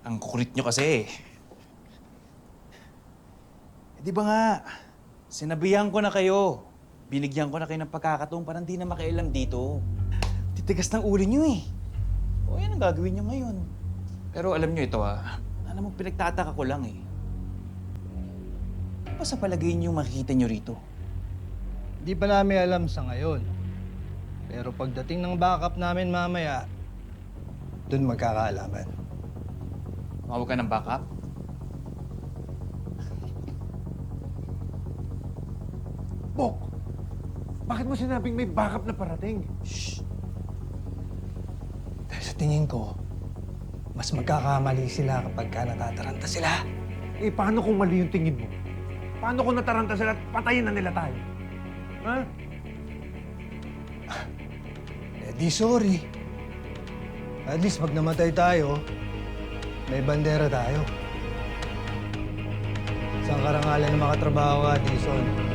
Ang kukulit nyo kasi. Di ba nga, sinabihan ko na kayo. Binigyan ko na kayo ng pagkakataon para hindi na makialam dito. Titigas ng ulo nyo eh. O yan ang gagawin nyo ngayon. Pero alam nyo ito alam mo, pinagtataka ko lang eh. Ano ba sa palagay nyo makikita nyo rito? Hindi pa namin alam sa ngayon. Pero pagdating ng backup namin mamaya, dun magkakaalaman. Tumawag ka ng backup? Bok! Bakit mo sinabing may backup na parating? Shh! Dahil sa tingin ko, mas magkakamali sila kapag natataranta sila. Eh, paano kung mali yung tingin mo? Paano kung nataranta sila at patayin na nila tayo? Ha? Eh di sorry. At least pag namatay tayo, may bandera tayo. Isang karangalan na makatrabaho ka, Dison.